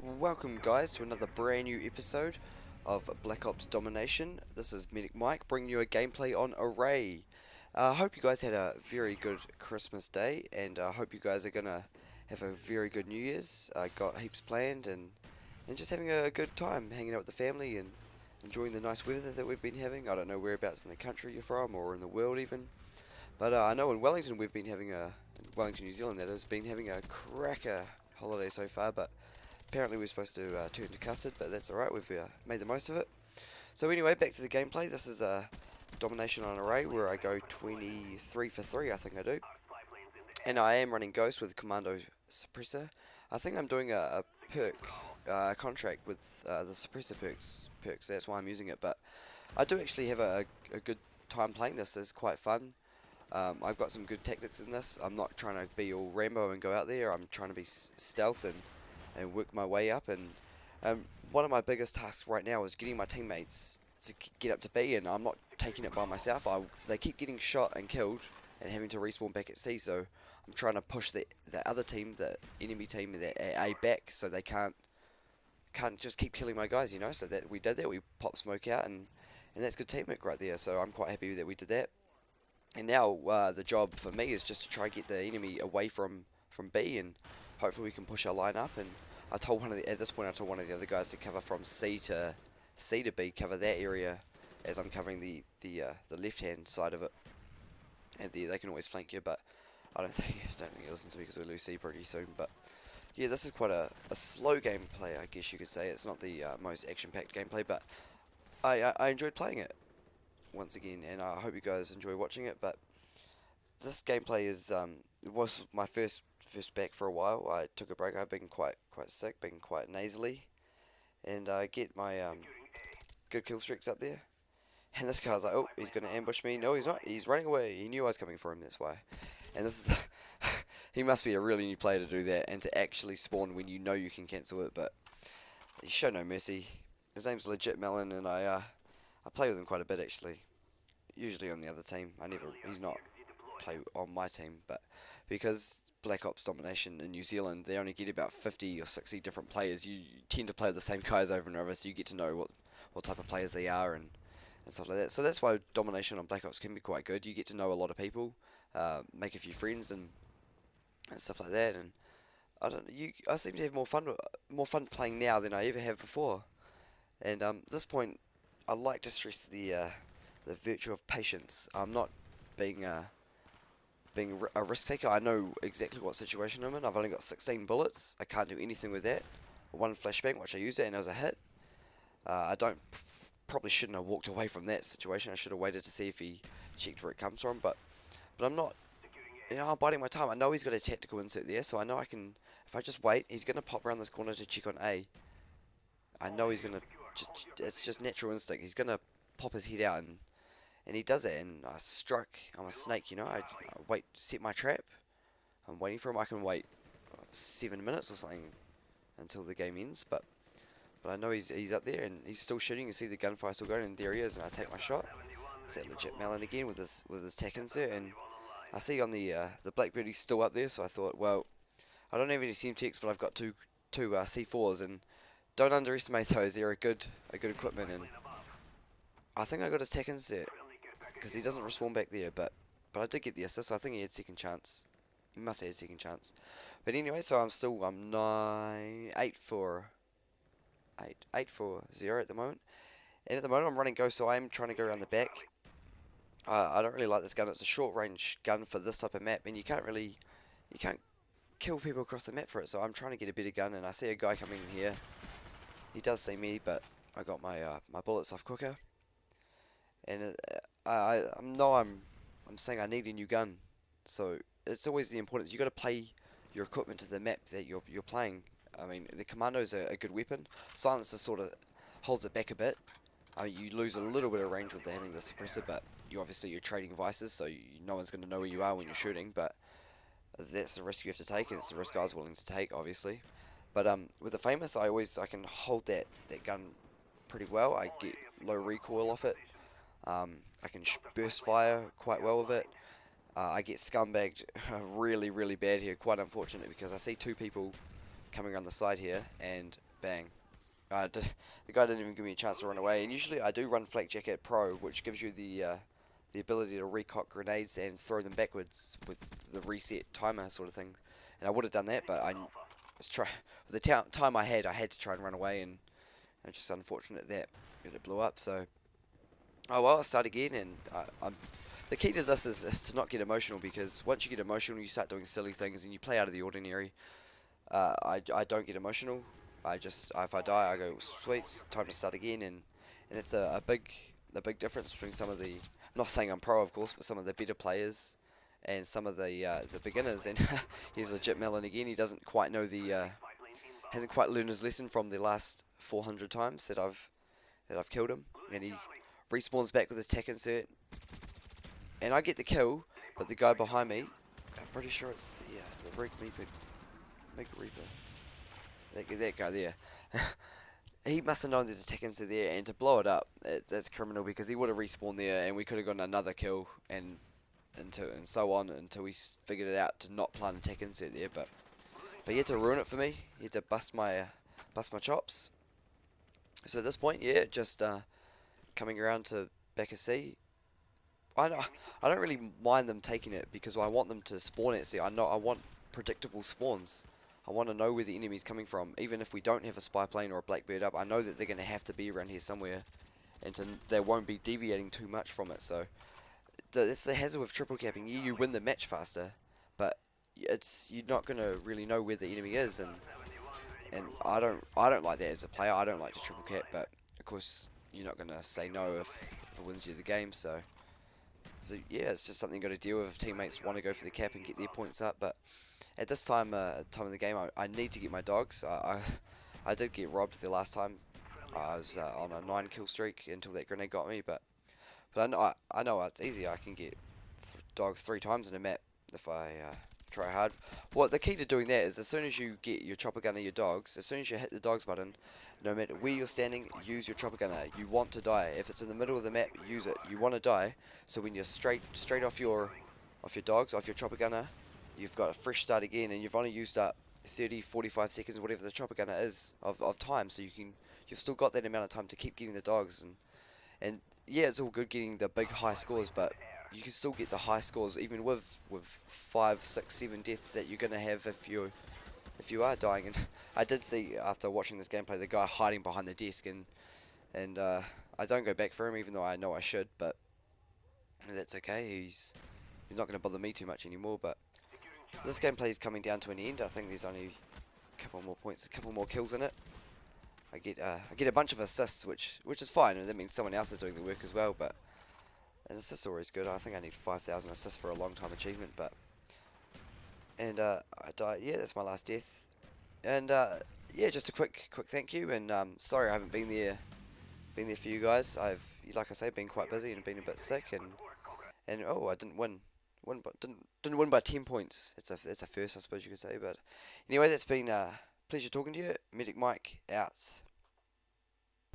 Welcome guys to another brand new episode of BlackOps Domination. This is Medic Mike bringing you a gameplay on Array. I hope you guys had a very good Christmas day, and I hope you guys are gonna have a very good New Year's. I got heaps planned, and just having a good time hanging out with the family and enjoying the nice weather that we've been having. I don't know whereabouts in the country you're from or in the world even, but I know in Wellington we've been having Wellington, New Zealand, that has been having a cracker holiday so far, but apparently we're supposed to turn to custard, but that's alright, we've made the most of it. So anyway, back to the gameplay. This is a Domination on Array where I go 23 for 3, I think I do. And I am running Ghost with Commando Suppressor. I think I'm doing a perk contract with the Suppressor perks, that's why I'm using it. But I do actually have a good time playing this. It's quite fun. I've got some good tactics in this. I'm not trying to be all Rambo and go out there. I'm trying to be stealth and work my way up. And one of my biggest tasks right now is getting my teammates to get up to B, and I'm not taking it by myself. They keep getting shot and killed and having to respawn back at C, so I'm trying to push the other team, the enemy team, the A back, so they can't just keep killing my guys, you know. So that we did that, we popped smoke out, and that's good teamwork right there. So I'm quite happy that we did that. And now the job for me is just to try to get the enemy away from B, and hopefully we can push our line up. And at this point I told one of the other guys to cover from C to B, cover that area as I'm covering the left hand side of it. And they can always flank you, but I don't think you listen to me because we lose C pretty soon. But yeah, this is quite a slow gameplay, I guess you could say. It's not the most action-packed gameplay, but I enjoyed playing it once again, and I hope you guys enjoy watching it. But this gameplay it was my first back for a while. I took a break. I've been quite sick, been quite nasally, and I get my good kill streaks up there. And this guy's like, oh, he's gonna ambush me. No, he's not. He's running away. He knew I was coming for him. That's why. And this is he must be a really new player to do that and to actually spawn when you know you can cancel it. But he showed no mercy. His name's Legit Melon, and I play with him quite a bit actually. Usually on the other team. He's not play on my team, but because BlackOps Domination in New Zealand, they only get about 50 or 60 different players. You tend to play with the same guys over and over, so you get to know what type of players they are and stuff like that. So that's why Domination on BlackOps can be quite good. You get to know a lot of people, make a few friends and stuff like that. And I seem to have more fun playing now than I ever have before. And at this point, I like to stress the virtue of patience. I'm not being a risk taker. I know exactly what situation I'm in. I've only got 16 bullets. I can't do anything with that. One flashbang, which I used it and it was a hit. I probably shouldn't have walked away from that situation. I should have waited to see if he checked where it comes from. But I'm not. You know, I'm biding my time. I know he's got a tactical insert there, so I know I can. If I just wait, he's gonna pop around this corner to check on A. I know he's gonna. It's just natural instinct. He's gonna pop his head out and he does it, and I struck. I'm a snake, you know. I wait, set my trap. I'm waiting for him. I can wait 7 minutes or something until the game ends, but I know he's up there and he's still shooting. You see the gunfire still going, and there he is, and I take my shot. It's that Legit Melon again with his tack insert, and I see on the Blackbird he's still up there. So I thought, well, I don't have any CMTX, but I've got two C4s, and don't underestimate those. They're a good equipment, and I think I got his tack insert because he doesn't respawn back there, but I did get the assist, so I think he had second chance. He must have had second chance. But anyway, so I'm 8 for 0 at the moment. And at the moment I'm running Ghost, so I'm trying to go around the back. I don't really like this gun. It's a short range gun for this type of map, and you can't kill people across the map for it. So I'm trying to get a better gun, and I see a guy coming in here. He does see me, but I got my my bullets off quicker. And I'm saying I need a new gun. So it's always the importance. You got to play your equipment to the map that you're playing. I mean, the Commando's a good weapon. Silencer sort of holds it back a bit. I mean, you lose a little bit of range with having the suppressor, but you're trading vices, so no one's going to know where you are when you're shooting. But that's the risk you have to take, and it's the risk I was willing to take, obviously. But with the Famous, I can hold that gun pretty well. I get low recoil off it. I can burst fire quite well with it. I get scumbagged really bad here. Quite unfortunate because I see two people coming around the side here, and bang. The guy didn't even give me a chance to run away. And usually I do run Flak Jacket Pro, which gives you the ability to recock grenades and throw them backwards with the reset timer sort of thing. And I would have done that, but I was the time I had to try and run away, and it's just unfortunate that it blew up. So, oh well, I'll start again, and the key to this is to not get emotional, because once you get emotional, you start doing silly things and you play out of the ordinary. I don't get emotional. If I die, I go sweet, it's time to start again, and it's a big difference between some of the, I'm not saying I'm pro of course, but some of the better players and some of the beginners. And he's legit melon again. He doesn't quite know hasn't quite learned his lesson from the last 400 times that I've killed him, and he respawns back with his tech insert, and I get the kill, but the guy behind me, I'm pretty sure it's the Red Reaper, Mega Reaper, that guy there. He must have known there's a tech insert there, and to blow it up, that's criminal, because he would have respawned there, and we could have gotten another kill, and so on until we figured it out to not plant a tech insert there. But he had to ruin it for me. He had to bust my chops. So at this point, yeah, just coming around to back a C. I don't really mind them taking it, because I want them to spawn at C. I want predictable spawns. I want to know where the enemy's coming from. Even if we don't have a spy plane or a blackbird up, I know that they're going to have to be around here somewhere, and they won't be deviating too much from it. So it's the hazard with triple capping. Yeah, you win the match faster, but you're not going to really know where the enemy is, and I don't like that as a player. I don't like to triple cap, but of course you're not going to say no if it wins you the game. So yeah, it's just something you got to deal with if teammates want to go for the cap and get their points up. But at this time in the game, I need to get my dogs. I did get robbed the last time. I was on a 9 kill streak until that grenade got me, but I know it's easy. I can get dogs 3 times in a map if I try hard. Well, the key to doing that is, as soon as you get your chopper gunner, your dogs, as soon as you hit the dogs button, no matter where you're standing, use your chopper gunner. You want to die. If it's in the middle of the map, use it. You want to die. So when you're straight off your dogs, off your chopper gunner, you've got a fresh start again, and you've only used up 30, 45 seconds, whatever the chopper gunner is of time. So you've still got that amount of time to keep getting the dogs, and yeah, it's all good getting the big high scores, but you can still get the high scores even with 5, 6, 7 deaths that you're gonna have if you are dying. And I did see, after watching this gameplay, the guy hiding behind the desk, and I don't go back for him, even though I know I should, but that's okay. He's not gonna bother me too much anymore. But this gameplay is coming down to an end. I think there's only a couple more points, a couple more kills in it. I get a bunch of assists, which is fine, and that means someone else is doing the work as well. But an assist is always good. I think I need 5,000 assists for a long time achievement. But I died. Yeah, that's my last death. And yeah, just a quick thank you. And sorry I haven't been there for you guys. Like I say, been quite busy and been a bit sick. And oh, I didn't win. Didn't win by 10 points. It's a first, I suppose you could say. But anyway, that's been pleasure talking to you. Medic Mike out.